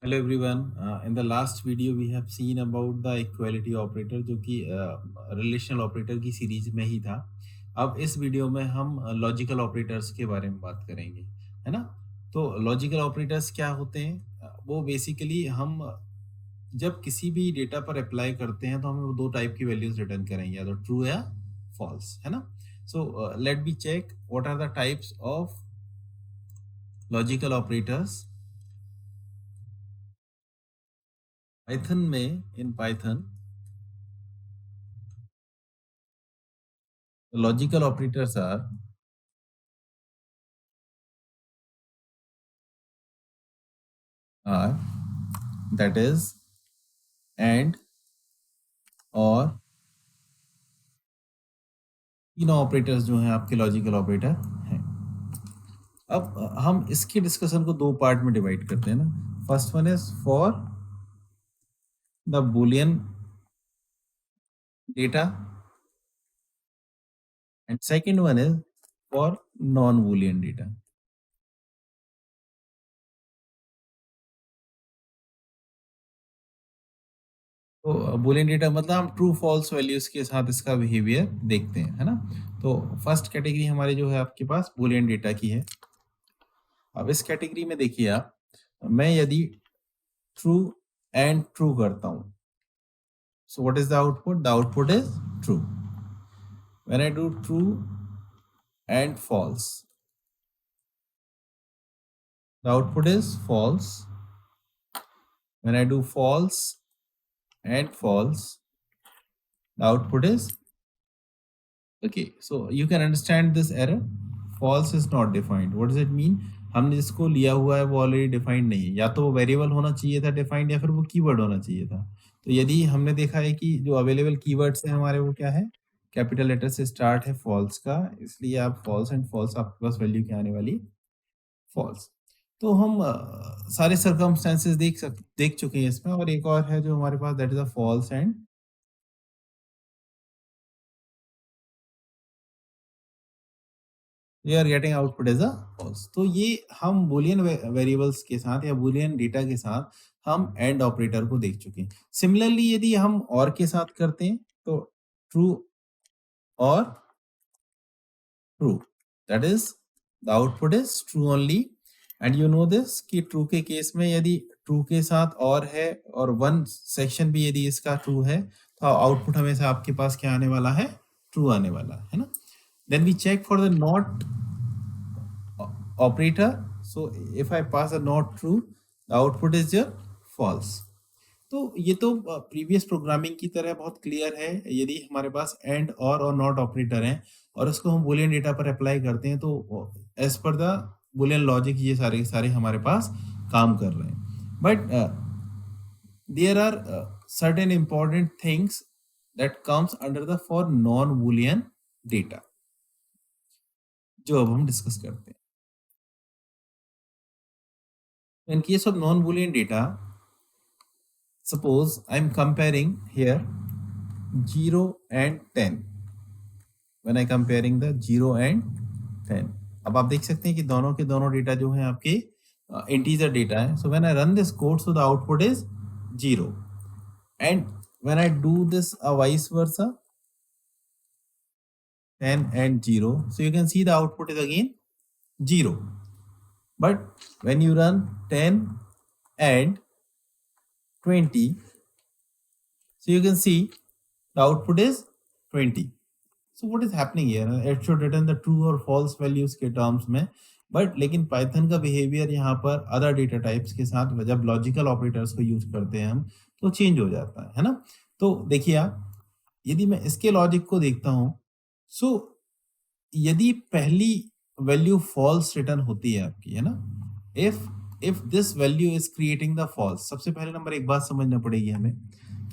Hello everyone. In the last video we have seen about the equality operator जो कि relational operator की series में ही था। अब इस वीडियो में हम लॉजिकल ऑपरेटर्स के बारे में बात करेंगे, है ना। तो लॉजिकल ऑपरेटर्स क्या होते हैं? वो बेसिकली हम जब किसी भी डेटा पर अप्लाई करते हैं तो हमें वो दो टाइप की वैल्यूज रिटर्न करेंगे, या तो ट्रू या फॉल्स, है ना। So let be check what are the types of logical operators Python में। In Python the logical operators are that is and और तीनों ऑपरेटर्स जो हैं आपके लॉजिकल ऑपरेटर हैं। अब हम इसके डिस्कशन को दो पार्ट में डिवाइड करते हैं ना। First one is for the Boolean data and second one is for non boolean data. तो बुलियन डेटा मतलब हम ट्रू फॉल्स वैल्यूज के साथ इसका बिहेवियर देखते हैं, है ना। तो फर्स्ट कैटेगरी हमारी जो है आपके पास बुलियन डेटा की है। अब इस कैटेगरी में देखिए आप, मैं यदि ट्रू एंड ट्रू करता हूं, so what is the output? The output is true. When I do true and false, the output is false. When I do false and false, the output is okay. So you can understand this error. False is not defined. What does it mean? हमने जिसको लिया हुआ है वो already defined नहीं है, या तो वो वेरिएबल होना चाहिए था डिफाइंड, या फिर वो कीवर्ड होना चाहिए था। तो यदि हमने देखा है कि जो अवेलेबल कीवर्ड्स हैं हमारे वो क्या है, कैपिटल लेटर से स्टार्ट है फॉल्स का, इसलिए आप फॉल्स एंड फॉल्स आपके पास वैल्यू क्या आने वाली, फॉल्स। तो हम सारे सर्कमस्टेंसेस देख चुके हैं इसमें, और एक और है जो हमारे पास, that is a false and we are getting output as a false. तो ये हम बुलियन वेरिएबल्स के साथ या बुलियन डेटा के साथ हम एंड ऑपरेटर को देख चुके हैं। सिमिलरली यदि हम और के साथ करते हैं तो ट्रू और true, that is the output is true only. And you know this कि ट्रू के केस में यदि ट्रू के साथ और है और वन सेक्शन भी यदि इसका ट्रू है तो आउटपुट हमेशा आपके पास क्या आने वाला है, ट्रू आने वाला है ना। Then we check for the not operator. So if I pass a not true, the output is your false. तो ये तो प्रीवियस प्रोग्रामिंग की तरह बहुत क्लियर है। यदि हमारे पास एंड और नॉट ऑपरेटर हैं और उसको हम बुलियन डेटा पर अप्लाई करते हैं तो as per the Boolean logic ये सारे के सारे हमारे पास काम कर रहे हैं। But there are certain important things that comes under the for non boolean data, जो अब हम डिस्कस करते हैं। In case of non-Boolean data, suppose I am comparing here 0 and 10. When I comparing the 0 and 10, अब आप देख सकते हैं कि दोनों के दोनों डेटा जो है आपके इंटीजर डेटा है। So when I run this code, so the output is 0. And when I do this vice versa, 10 and 0, so you can see the output is again 0. But when you run 10 and 20, so you can see the output is 20. So what is happening here? It should return the true or false values के terms में, but लेकिन Python का behaviour यहाँ पर other data types के साथ जब logical operators को यूज करते हैं हम तो चेंज हो जाता है ना। तो देखिए आप, यदि मैं इसके लॉजिक को देखता हूँ, सो यदि पहली वैल्यू फॉल्स रिटर्न होती है आपकी, है ना, if this value is creating the false, सबसे पहले नंबर एक बात समझना पड़ेगी हमें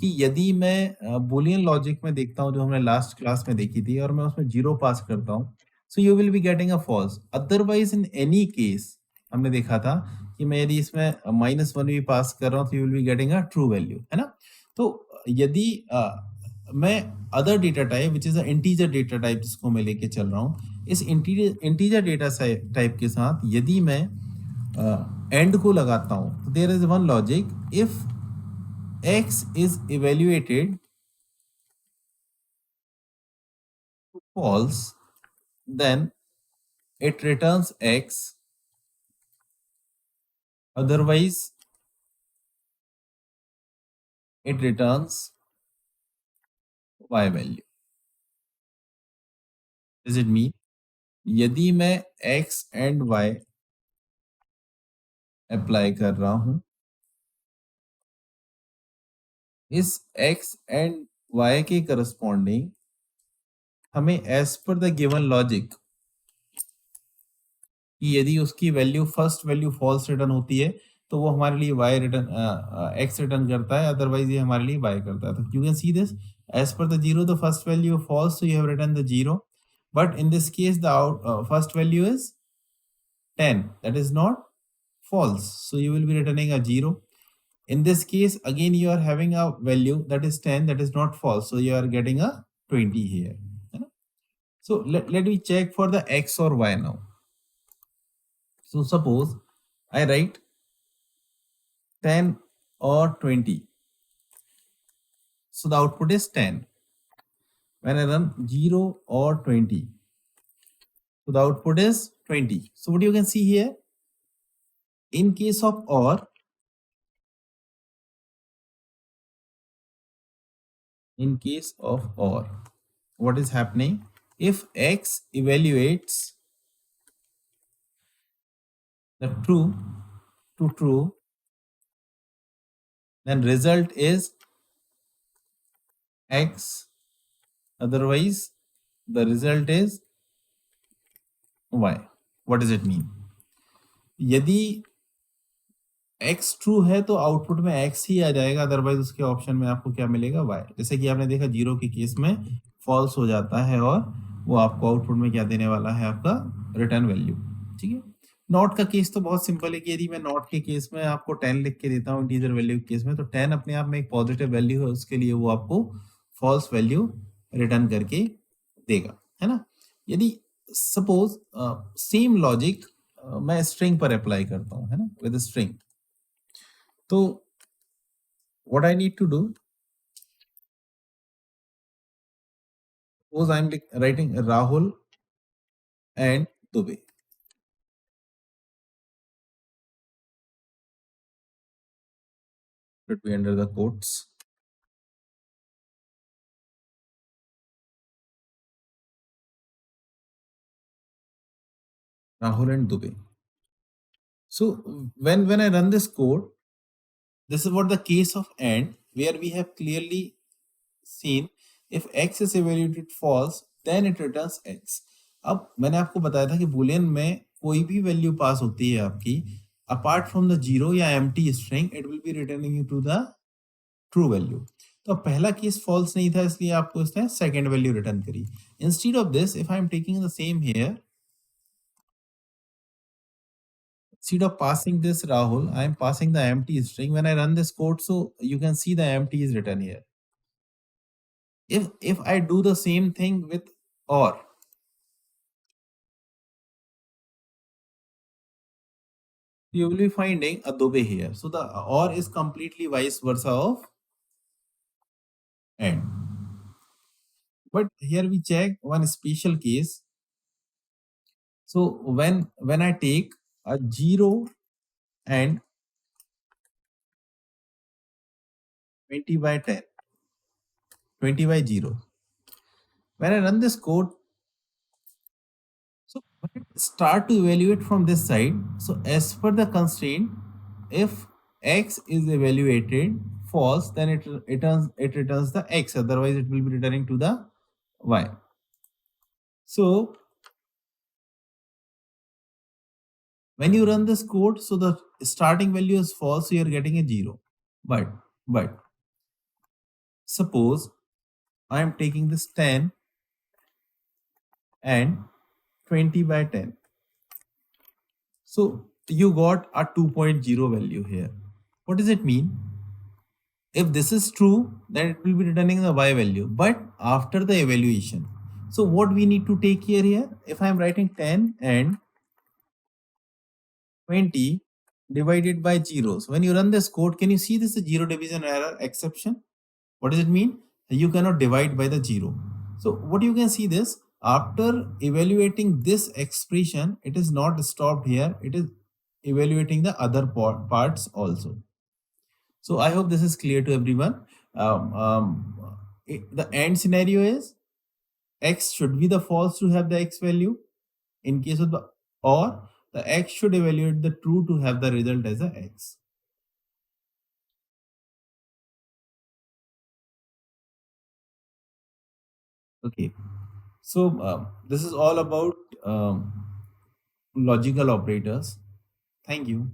कि यदि मैं बुलियन लॉजिक में देखता हूं जो हमने लास्ट क्लास में देखी थी और मैं उसमें 0 पास करता हूं, so you will be getting a false. Otherwise in any case हमने देखा था कि मैं यदि इसमें -1 भी पास कर रहा हूं तो you will be getting a true value, है ना। तो यदि मैं other data type which is a integer data type जिसको मैं लेके चल रहा हूँ, इस इंटीजर डेटा टाइप के साथ यदि मैं एंड को लगाता हूँ there is one logic. If x is evaluated to false, then it returns x, otherwise it returns y value. Does it mean यदि मैं x and y अप्लाई कर रहा हूं, इस x and y के करस्पॉन्डिंग हमें एज पर the given logic कि यदि उसकी value first value false return होती है तो वो हमारे लिए y रिटर्न x रिटर्न करता है, अदरवाइज ये हमारे लिए y करता है. तो you can see this as पर the zero the first value false, so you have return the zero, but in this case the first value is 10, that is not false, so you will be returning a 0. In this case again you are having a value that is 10, that is not false, so you are getting a 20 here. So let me check for the x or y now. So suppose I write 10 or 20, so the output is 10. When I run 0 or 20, so the output is 20. So what you can see here, in case of OR, in case of OR, what is happening? If x evaluates the true to true, then result is x, otherwise the result is y. What does it mean? यदि x true है तो output में x ही आ जाएगा, otherwise उसके option में आपको क्या मिलेगा, y. जैसे कि आपने देखा जीरो के केस में फॉल्स हो जाता है और वो आपको आउटपुट में क्या देने वाला है, आपका रिटर्न वैल्यू. ठीक है. नॉट का केस तो बहुत सिंपल है कि यदि मैं नॉट के केस में आपको 10 लिख के देता हूँ इंटीजर वैल्यू के केस में, तो 10 अपने आप में एक पॉजिटिव वैल्यू है, उसके लिए वो आपको फॉल्स वैल्यू रिटर्न करके देगा, है ना. यदि सपोज सेम लॉजिक मैं स्ट्रिंग पर अप्लाई करता हूँ, है ना, विद स्ट्रिंग, तो what I need to do, suppose I am writing Rahul and Dubey. Should be under the quotes. Rahul and Dubey. So when I run this code, this is what the case of AND, where we have clearly seen if x is evaluated false, then it returns x. अब मैंने आपको बताया था कि Boolean में कोई भी value pass होती है आपकी, अपार्ट फ्रॉम द जीरो या empty string, it will be returning you to the true value. तो पहला केस फॉल्स नहीं था, इसलिए आपको इसने सेकंड वैल्यू रिटर्न करी. Instead of this, if I am taking the same here, instead of passing this Rahul, I am passing the empty string. When I run this code, so you can see the empty is written here. If I do the same thing with OR, you will be finding a Dubey here. So the OR is completely vice versa of AND. But here we check one special case. So when I take a 0 and 20 by 10, 20 by 0, when I run this code, so when it start to evaluate from this side, so as per the constraint, if x is evaluated false, then it returns the x, otherwise it will be returning to the y. So when you run this code, so the starting value is false, so you are getting a 0. But suppose I am taking this 10 and 20 by 10. So you got a 2.0 value here. What does it mean? If this is true, then it will be returning the y value, but after the evaluation. So what we need to take care here, if I am writing 10 and 20, divided by 0. So when you run this code, can you see this zero division error exception? What does it mean? You cannot divide by the 0. So what you can see this, after evaluating this expression, it is not stopped here. It is evaluating the other parts also. So I hope this is clear to everyone. The end scenario is x should be the false to have the x value in case of the, or the x should evaluate the true to have the result as a x. Okay, so this is all about logical operators. Thank you.